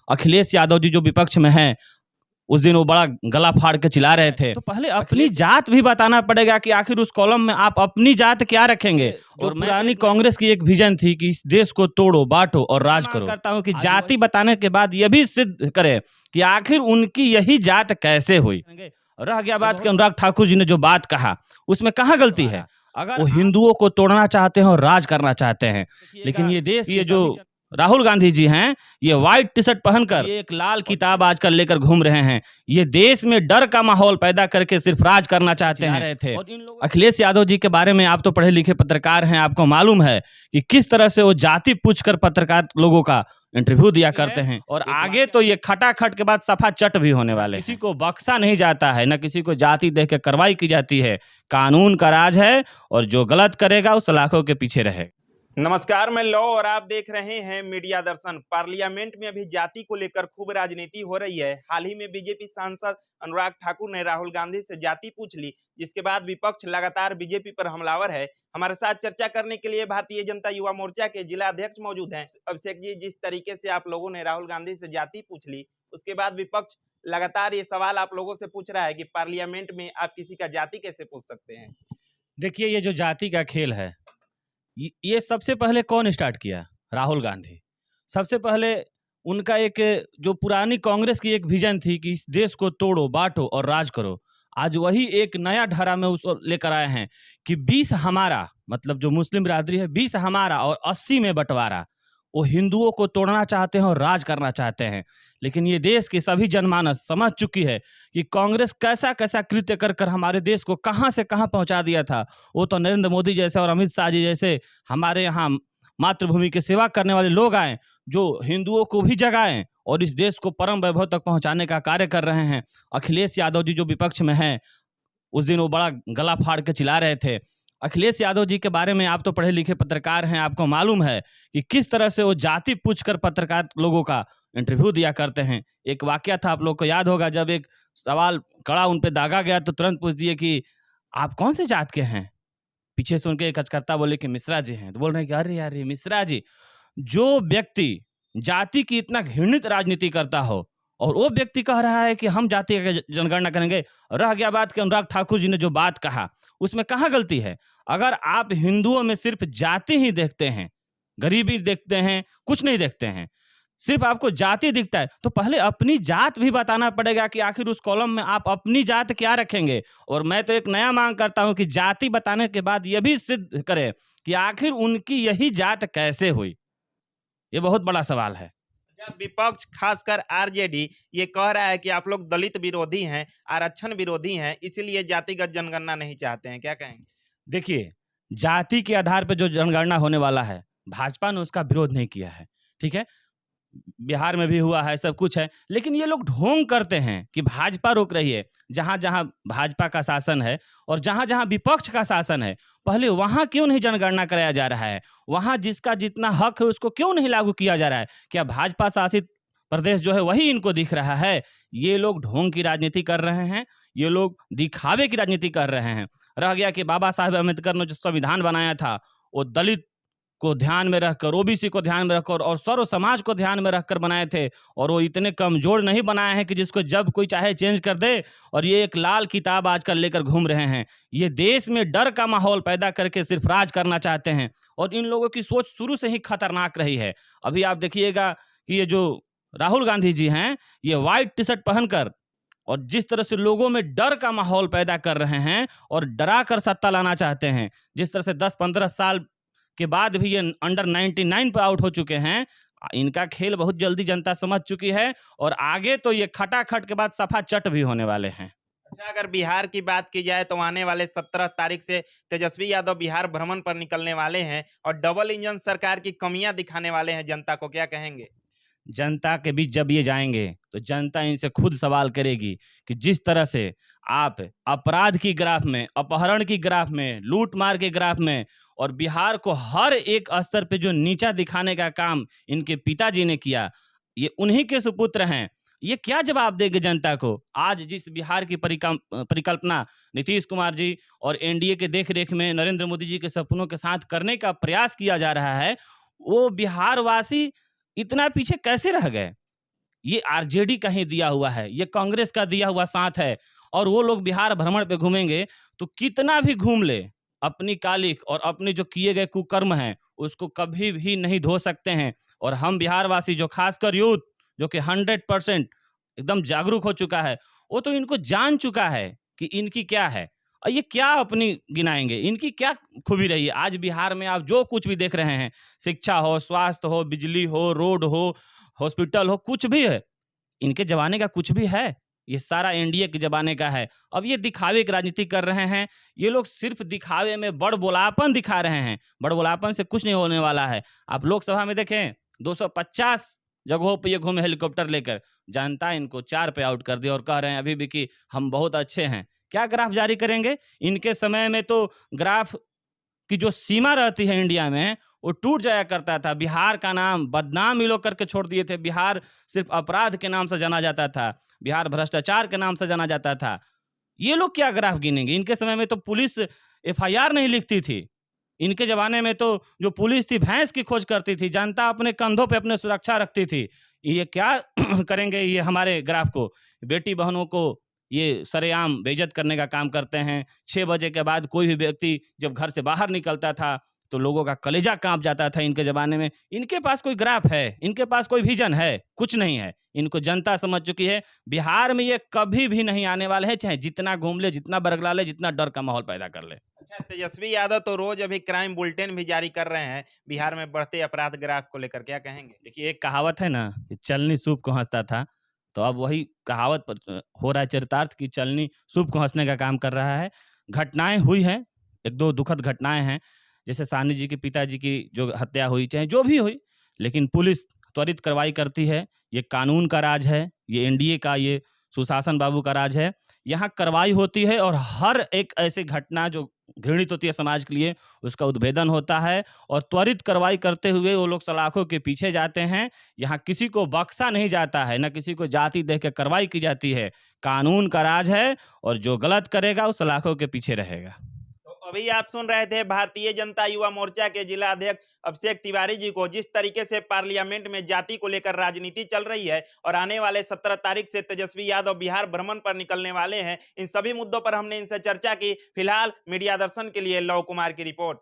अखिलेश यादव जी जो विपक्ष में हैं, उस दिन वो बड़ा गला फाड़ के चिल्ला रहे थे। तो पहले अपनी जात भी बताना पड़ेगा कि आखिर उस कॉलम में आप अपनी जात क्या रखेंगे। और पुरानी कांग्रेस की एक विजन थी कि इस देश को तोड़ो, बांटो और राज करो। करता हूं कि जाति बताने के बाद यह भी सिद्ध करे कि आखिर उनकी यही जात कैसे हुई। रह गया बात कि अनुराग ठाकुर जी ने जो बात कहा, उसमें कहाँ गलती है। अगर वो हिंदुओं को तोड़ना चाहते हैं और राज करना चाहते हैं, लेकिन ये देश, ये जो राहुल गांधी जी हैं, ये व्हाइट टी शर्ट पहनकर एक लाल किताब आजकल लेकर घूम रहे हैं। ये देश में डर का माहौल पैदा करके सिर्फ राज करना चाहते हैं। अखिलेश यादव जी के बारे में आप तो पढ़े लिखे पत्रकार हैं, आपको मालूम है कि किस तरह से वो जाति पूछकर पत्रकार लोगों का इंटरव्यू दिया करते हैं। और आगे तो ये खटाखट के बाद सफा चट भी होने वाले। किसी को बख्शा नहीं जाता है, न किसी को जाति देख के कार्रवाई की जाती है। कानून का राज है और जो गलत करेगा उस सलाखों के पीछे रहे। नमस्कार, मैं लौ और आप देख रहे हैं मीडिया दर्शन। पार्लियामेंट में अभी जाति को लेकर खूब राजनीति हो रही है। हाल ही में बीजेपी सांसद अनुराग ठाकुर ने राहुल गांधी से जाति पूछ ली, जिसके बाद विपक्ष लगातार बीजेपी पर हमलावर है। हमारे साथ चर्चा करने के लिए भारतीय जनता युवा मोर्चा के जिला अध्यक्ष मौजूद हैं। अभिषेक जी, जिस तरीके से आप लोगों ने राहुल गांधी से जाति पूछ ली, उसके बाद विपक्ष लगातार ये सवाल आप लोगों से पूछ रहा है कि पार्लियामेंट में आप किसी का जाति कैसे पूछ सकते हैं। देखिए, ये जो जाति का खेल है, ये सबसे पहले कौन स्टार्ट किया? राहुल गांधी। सबसे पहले उनका एक जो पुरानी कांग्रेस की एक विजन थी कि इस देश को तोड़ो, बांटो और राज करो, आज वही एक नया धारा में उसको लेकर आए हैं कि 20 हमारा, मतलब जो मुस्लिम बिरादरी है, 20 हमारा और 80 में बंटवारा। वो हिंदुओं को तोड़ना चाहते हैं और राज करना चाहते हैं। लेकिन ये देश की सभी जनमानस समझ चुकी है कि कांग्रेस कैसा कैसा कृत्य कर कर हमारे देश को कहां से कहां पहुंचा दिया था। वो तो नरेंद्र मोदी जैसे और अमित शाह जी जैसे हमारे यहाँ मातृभूमि की सेवा करने वाले लोग आए, जो हिंदुओं को भी जगाएं और इस देश को परम वैभव तक पहुंचाने का कार्य कर रहे हैं। अखिलेश यादव जी जो विपक्ष में हैं, उस दिन वो बड़ा गला फाड़ के चिल्ला रहे थे। अखिलेश यादव जी के बारे में आप तो पढ़े लिखे पत्रकार हैं, आपको मालूम है कि किस तरह से वो जाति पूछकर पत्रकार लोगों का इंटरव्यू दिया करते हैं। एक वाकया था, आप लोग को याद होगा, जब एक सवाल कड़ा उन पे दागा गया तो तुरंत पूछ दिए कि आप कौन से जात के हैं। पीछे से उनके एक कार्यकर्ता बोले कि मिश्रा जी हैं, तो बोल रहे हैं कि अरे यार ये मिश्रा जी। जो व्यक्ति जाति की इतना घृणित राजनीति करता हो और वो व्यक्ति कह रहा है कि हम जाति का जनगणना करेंगे। रह गया बात कि अनुराग ठाकुर जी ने जो बात कहा, उसमें कहाँ गलती है। अगर आप हिंदुओं में सिर्फ जाति ही देखते हैं, गरीबी देखते हैं, कुछ नहीं देखते हैं, सिर्फ आपको जाति दिखता है, तो पहले अपनी जात भी बताना पड़ेगा कि आखिर उस कॉलम में आप अपनी जात क्या रखेंगे। और मैं तो एक नया मांग करता हूं कि जाति बताने के बाद यह भी सिद्ध करे कि आखिर उनकी यही जात कैसे हुई। ये बहुत बड़ा सवाल है। विपक्ष खासकर आरजेडी ये कह रहा है कि आप लोग दलित विरोधी हैं, आरक्षण विरोधी हैं, इसीलिए जातिगत जनगणना नहीं चाहते हैं, क्या कहेंगे? देखिए, जाति के आधार पर जो जनगणना होने वाला है, भाजपा ने उसका विरोध नहीं किया है, ठीक है। बिहार में भी हुआ है, सब कुछ है, लेकिन ये लोग ढोंग करते हैं कि भाजपा रोक रही है। जहां जहां भाजपा का शासन है और जहां जहां विपक्ष का शासन है, पहले वहां क्यों नहीं जनगणना कराया जा रहा है? वहां जिसका जितना हक है उसको क्यों नहीं लागू किया जा रहा है? क्या भाजपा शासित प्रदेश जो है वही इनको दिख रहा है? ये लोग ढोंग की राजनीति कर रहे हैं, ये लोग दिखावे की राजनीति कर रहे हैं। रह गया कि बाबा साहेब अम्बेडकर ने जो संविधान बनाया था, वो दलित को ध्यान में रखकर, ओबीसी को ध्यान में रखकर और सर्व समाज को ध्यान में रखकर बनाए थे। और वो इतने कमजोर नहीं बनाए हैं कि जिसको जब कोई चाहे चेंज कर दे। और ये एक लाल किताब आजकल लेकर घूम रहे हैं। ये देश में डर का माहौल पैदा करके सिर्फ राज करना चाहते हैं। और इन लोगों की सोच शुरू से ही खतरनाक रही है। अभी आप देखिएगा कि ये जो राहुल गांधी जी हैं, ये व्हाइट टी शर्ट पहनकर और जिस तरह से लोगों में डर का माहौल पैदा कर रहे हैं और डरा कर सत्ता लाना चाहते हैं। जिस तरह से 10-15 साल के बाद भी ये अंडर 99 पे आउट हो चुके हैं। इनका खेल बहुत जल्दी जनता समझ चुकी है और आगे तो ये खटाखट के बाद सफा चट भी होने वाले हैं। अच्छा, अगर बिहार की बात की जाए तो आने वाले 17 तारीख से तेजस्वी यादव बिहार भ्रमण पर निकलने वाले हैं और डबल इंजन सरकार की कमियां दिखाने वाले हैं जनता को, क्या कहेंगे? जनता के बीच जब ये जाएंगे तो जनता इनसे खुद सवाल करेगी कि जिस तरह से आप अपराध की ग्राफ में, अपहरण की ग्राफ में, लूट मार के ग्राफ में और बिहार को हर एक स्तर पे जो नीचा दिखाने का काम इनके पिताजी ने किया, ये उन्हीं के सुपुत्र हैं। ये क्या जवाब देंगे जनता को? आज जिस बिहार की परिकल्पना नीतीश कुमार जी और एनडीए के देख रेख में नरेंद्र मोदी जी के सपनों के साथ करने का प्रयास किया जा रहा है, वो बिहार वासी इतना पीछे कैसे रह गए? ये आरजेडी का ही दिया हुआ है, ये कांग्रेस का दिया हुआ साथ है। और वो लोग बिहार भ्रमण पे घूमेंगे तो कितना भी घूम ले, अपनी कालिख और अपने जो किए गए कुकर्म हैं उसको कभी भी नहीं धो सकते हैं। और हम बिहारवासी, जो खासकर यूथ, जो कि 100% एकदम जागरूक हो चुका है, वो तो इनको जान चुका है कि इनकी क्या है और ये क्या अपनी गिनाएंगे, इनकी क्या खूबी रही है। आज बिहार में आप जो कुछ भी देख रहे हैं, शिक्षा हो, स्वास्थ्य हो, बिजली हो, रोड हो, हॉस्पिटल हो, कुछ भी है, इनके जमाने का कुछ भी है? ये सारा एनडीए के जमाने का है। अब ये दिखावे की राजनीति कर रहे हैं। ये लोग सिर्फ दिखावे में बड़बोलापन दिखा रहे हैं। बड़बोलापन से कुछ नहीं होने वाला है। आप लोकसभा में देखें, 250 जगहों पे ये घूमे हेलीकॉप्टर लेकर। जनता इनको 4 पे आउट कर दिया और कह रहे हैं अभी भी कि हम बहुत अच्छे हैं। क्या ग्राफ जारी करेंगे? इनके समय में तो ग्राफ की जो सीमा रहती है इंडिया में, वो टूट जाया करता था। बिहार का नाम बदनाम ये लोग करके छोड़ दिए थे। बिहार सिर्फ अपराध के नाम से जाना जाता था, बिहार भ्रष्टाचार के नाम से जाना जाता था। ये लोग क्या ग्राफ गिनेंगे? इनके समय में तो पुलिस एफआईआर नहीं लिखती थी। इनके जमाने में तो जो पुलिस थी भैंस की खोज करती थी, जनता अपने कंधों पे अपने सुरक्षा रखती थी। ये क्या करेंगे ये हमारे ग्राफ को? बेटी बहनों को ये सरेआम बेइज्जत करने का काम करते हैं। 6 बजे के बाद कोई भी व्यक्ति जब घर से बाहर निकलता था तो लोगों का कलेजा कांप जाता था इनके ज़माने में। इनके पास कोई ग्राफ है? इनके पास कोई विजन है? कुछ नहीं है। इनको जनता समझ चुकी है। बिहार में ये कभी भी नहीं आने वाले हैं, चाहे जितना घूम ले, जितना बरगला ले, जितना डर का माहौल पैदा कर ले। अच्छा, तेजस्वी यादव तो रोज अभी क्राइम बुलेटिन भी जारी कर रहे हैं बिहार में बढ़ते अपराध ग्राफ को लेकर, क्या कहेंगे? देखिए, एक कहावत है ना कि चलनी सूप को हँसता था, तो अब वही कहावत हो रहा है चरितार्थ कि चलनी सूप को हँसने का काम कर रहा है। घटनाएँ हुई हैं, 1-2 दुखद घटनाएँ हैं, जैसे साहनी जी के पिताजी की जो हत्या हुई, चाहे जो भी हुई, लेकिन पुलिस त्वरित कार्रवाई करती है। ये कानून का राज है, ये एनडीए का, ये सुशासन बाबू का राज है। यहाँ कार्रवाई होती है और हर एक ऐसी घटना जो घृणित होती है समाज के लिए, उसका उद्भेदन होता है और त्वरित कार्रवाई करते हुए वो लोग सलाखों के पीछे जाते हैं। यहाँ किसी को बख्शा नहीं जाता है, न किसी को जाति देख के कार्रवाई की जाती है। कानून का राज है और जो गलत करेगा वो सलाखों के पीछे रहेगा। तो अभी आप सुन रहे थे भारतीय जनता युवा मोर्चा के जिला अध्यक्ष अभिषेक तिवारी जी को, जिस तरीके से पार्लियामेंट में जाति को लेकर राजनीति चल रही है और आने वाले 17 तारीख से तेजस्वी यादव बिहार भ्रमण पर निकलने वाले हैं। इन सभी मुद्दों पर हमने इनसे चर्चा की। फिलहाल मीडिया दर्शन के लिए लव कुमार की रिपोर्ट।